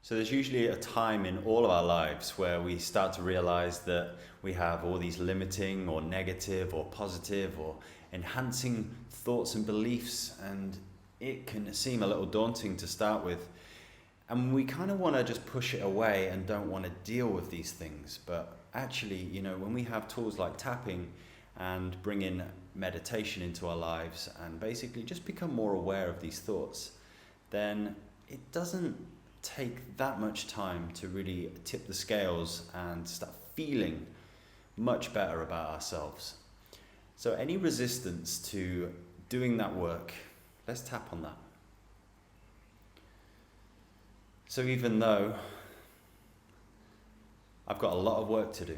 So there's usually a time in all of our lives where we start to realize that we have all these limiting or negative or positive or enhancing thoughts and beliefs, and it can seem a little daunting to start with. And we kind of want to just push it away and don't want to deal with these things. But actually, when we have tools like tapping and bring in meditation into our lives and basically just become more aware of these thoughts, then it doesn't take that much time to really tip the scales and start feeling much better about ourselves. So any resistance to doing that work, let's tap on that. So even though I've got a lot of work to do,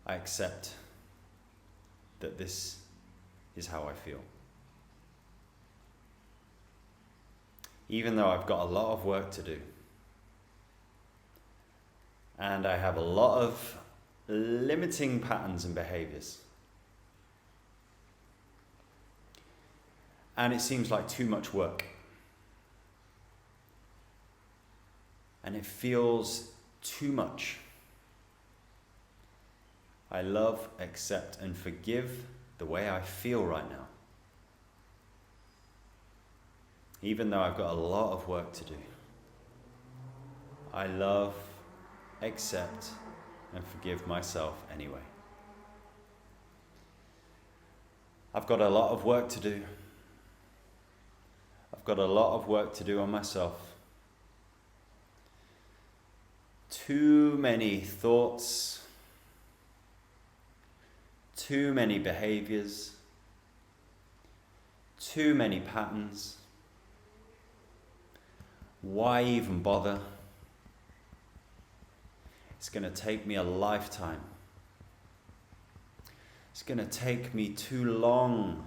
I accept that this is how I feel. Even though I've got a lot of work to do, and I have a lot of limiting patterns and behaviors, and it seems like too much work, and it feels too much, I love, accept, and forgive the way I feel right now. Even though I've got a lot of work to do, I love, accept, and forgive myself anyway. I've got a lot of work to do. I've got a lot of work to do on myself. Too many thoughts, too many behaviors, too many patterns. Why even bother? It's going to take me a lifetime. It's going to take me too long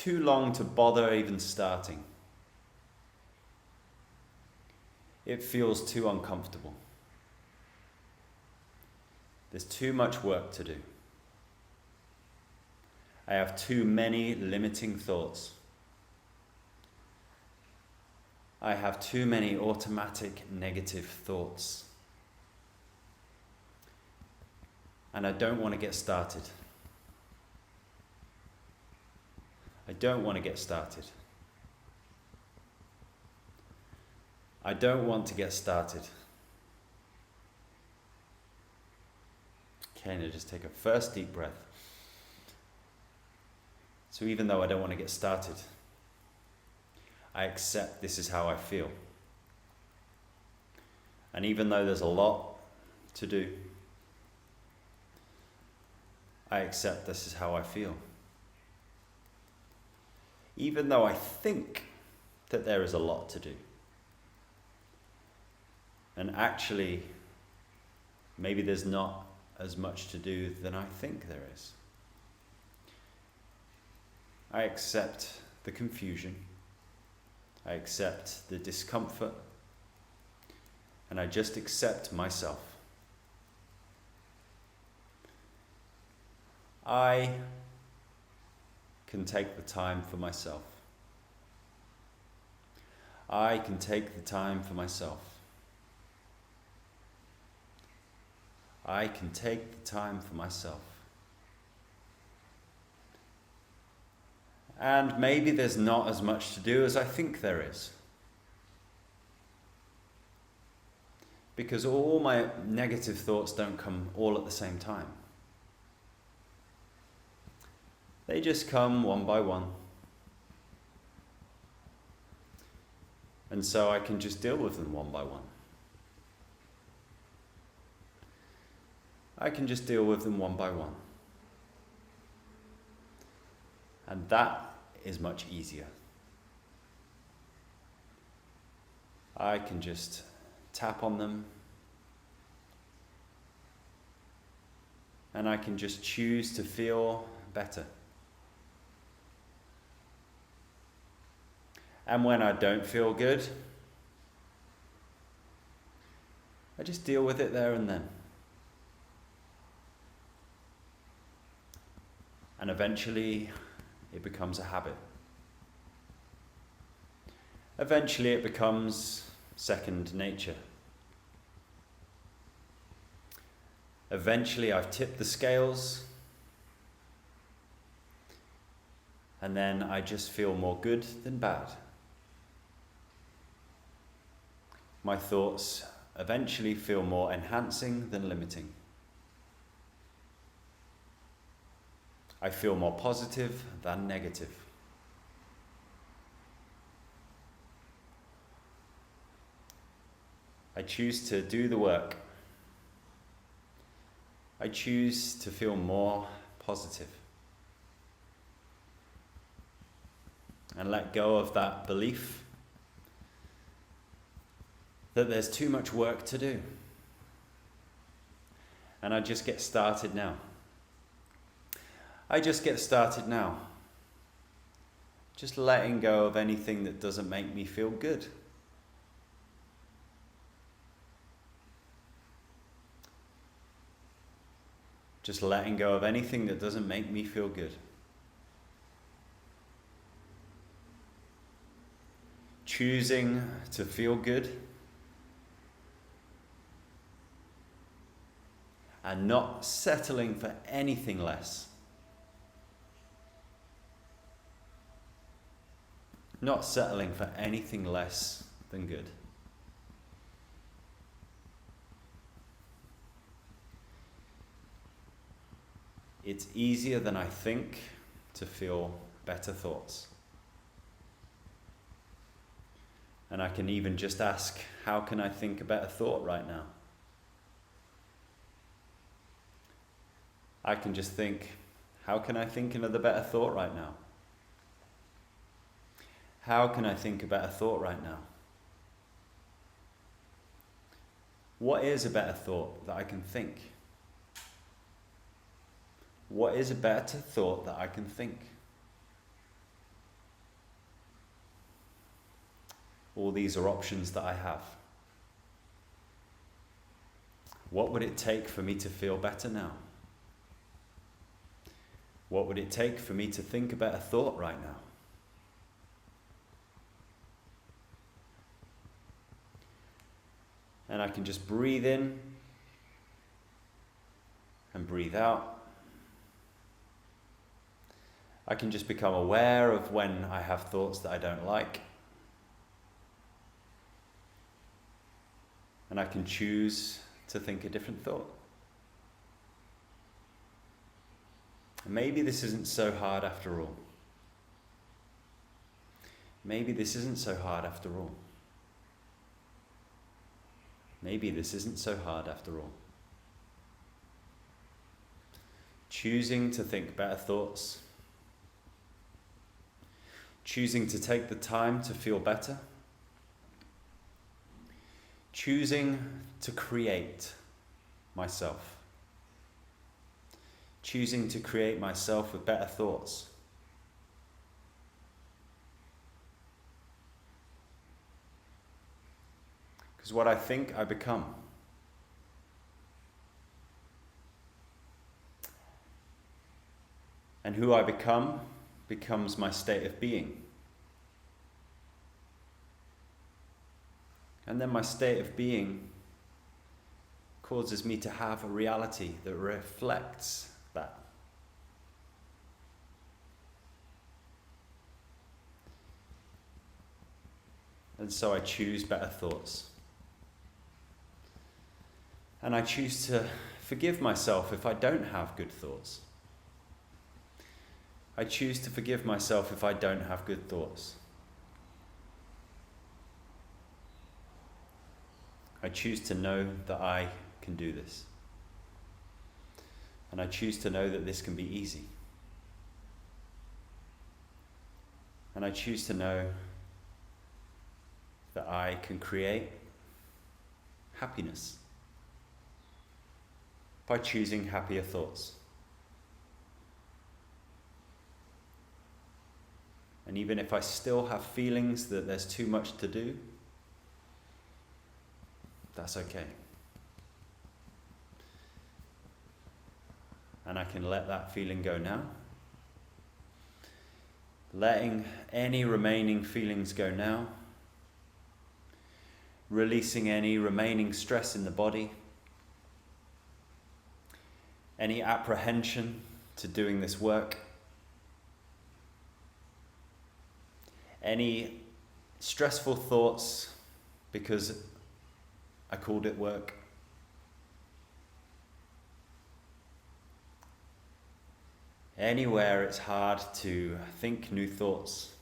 to bother even starting. It feels too uncomfortable. There's too much work to do. I have too many limiting thoughts. I have too many automatic negative thoughts. And I don't want to get started. I don't want to get started. I don't want to get started. Okay, now just take a first deep breath. So even though I don't want to get started, I accept this is how I feel. And even though there's a lot to do, I accept this is how I feel. Even though I think that there is a lot to do. And actually, maybe there's not as much to do than I think there is. I accept the confusion. I accept the discomfort, and I just accept myself. I can take the time for myself. I can take the time for myself. I can take the time for myself. And maybe there's not as much to do as I think there is. Because all my negative thoughts don't come all at the same time. They just come one by one. And so I can just deal with them one by one. I can just deal with them one by one. And that is much easier. I can just tap on them, and I can just choose to feel better. And when I don't feel good, I just deal with it there and then. And eventually, it becomes a habit. eventually it becomes second nature. Eventually I've tipped the scales, and then I just feel more good than bad. My thoughts eventually feel more enhancing than limiting. I feel more positive than negative. I choose to do the work. I choose to feel more positive and let go of that belief that there's too much work to do. And I just get started now. I just get started now. Just letting go of anything that doesn't make me feel good. Just letting go of anything that doesn't make me feel good. Choosing to feel good and not settling for anything less. Not settling for anything less than good. It's easier than I think to feel better thoughts. And I can even just ask, how can I think a better thought right now? I can just think, how can I think another better thought right now? How can I think a better thought right now? What is a better thought that I can think? What is a better thought that I can think? All these are options that I have. What would it take for me to feel better now? What would it take for me to think a better thought right now? And I can just breathe in and breathe out. I can just become aware of when I have thoughts that I don't like. And I can choose to think a different thought. Maybe this isn't so hard after all. Maybe this isn't so hard after all. Maybe this isn't so hard after all. Choosing to think better thoughts. Choosing to take the time to feel better. Choosing to create myself. Choosing to create myself with better thoughts. Because what I think, I become. And who I become becomes my state of being. And then my state of being causes me to have a reality that reflects that. And so I choose better thoughts. And I choose to forgive myself if I don't have good thoughts. I choose to forgive myself if I don't have good thoughts. I choose to know that I can do this. And I choose to know that this can be easy. And I choose to know that I can create happiness by choosing happier thoughts. And even if I still have feelings that there's too much to do, that's okay. And I can let that feeling go now. Letting any remaining feelings go now releasing any remaining stress in the body, any apprehension to doing this work, any stressful thoughts because I called it work. Anywhere it's hard to think new thoughts,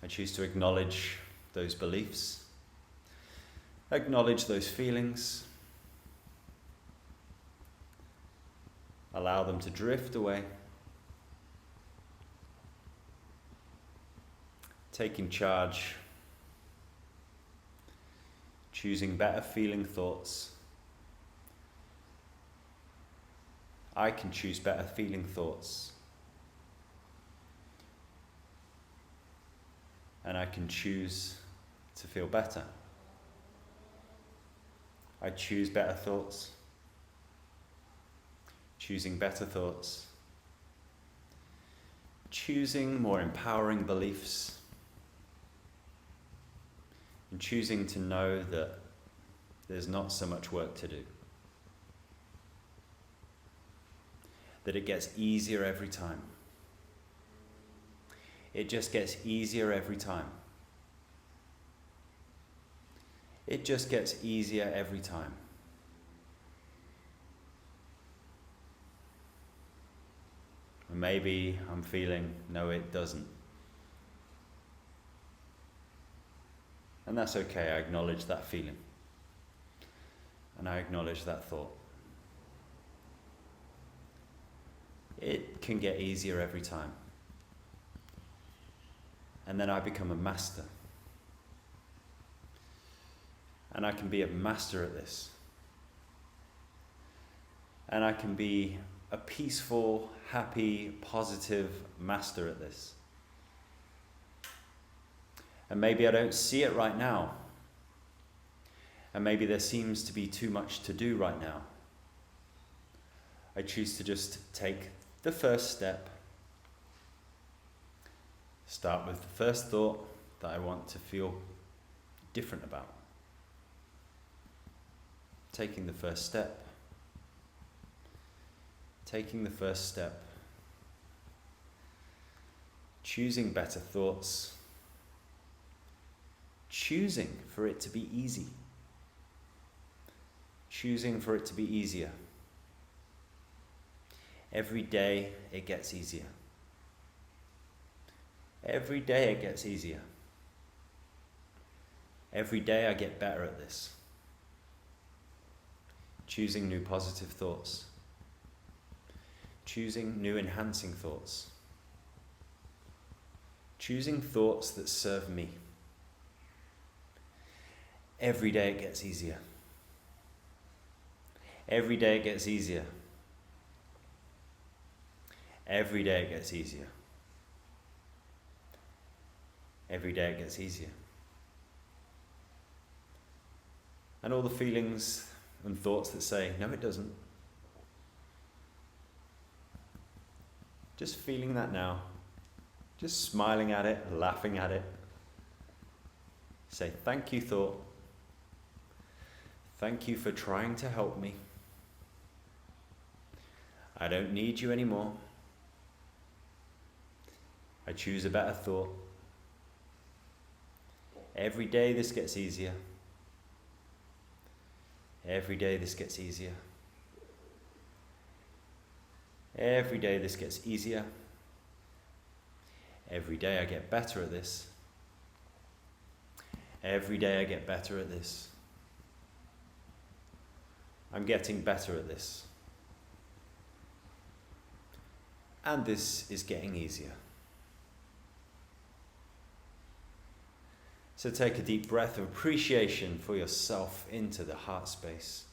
I choose to acknowledge those beliefs, acknowledge those feelings, allow them to drift away, taking charge, choosing better feeling thoughts. I can choose better feeling thoughts. And I can choose to feel better. I choose better thoughts. Choosing better thoughts. Choosing more empowering beliefs. And choosing to know that there's not so much work to do. That it gets easier every time. It just gets easier every time. It just gets easier every time. And maybe I'm feeling, no, it doesn't. And that's okay, I acknowledge that feeling. And I acknowledge that thought. It can get easier every time. And then I become a master. And I can be a master at this. And I can be a peaceful, happy, positive master at this. And maybe I don't see it right now. And maybe there seems to be too much to do right now. I choose to just take the first step. Start with the first thought that I want to feel different about. Taking the first step. Taking the first step. Choosing better thoughts. Choosing for it to be easy. Choosing for it to be easier. Every day it gets easier. Every day it gets easier. Every day I get better at this. Choosing new positive thoughts. Choosing new enhancing thoughts. Choosing thoughts that serve me. Every day it gets easier. Every day it gets easier. Every day it gets easier. Every day it gets easier. And all the feelings and thoughts that say, no it doesn't. Just feeling that now. Just smiling at it, laughing at it. Say, thank you, thought. Thank you for trying to help me. I don't need you anymore. I choose a better thought. Every day this gets easier. Every day this gets easier. Every day this gets easier. Every day I get better at this. Every day I get better at this. I'm getting better at this. And this is getting easier. So take a deep breath of appreciation for yourself into the heart space.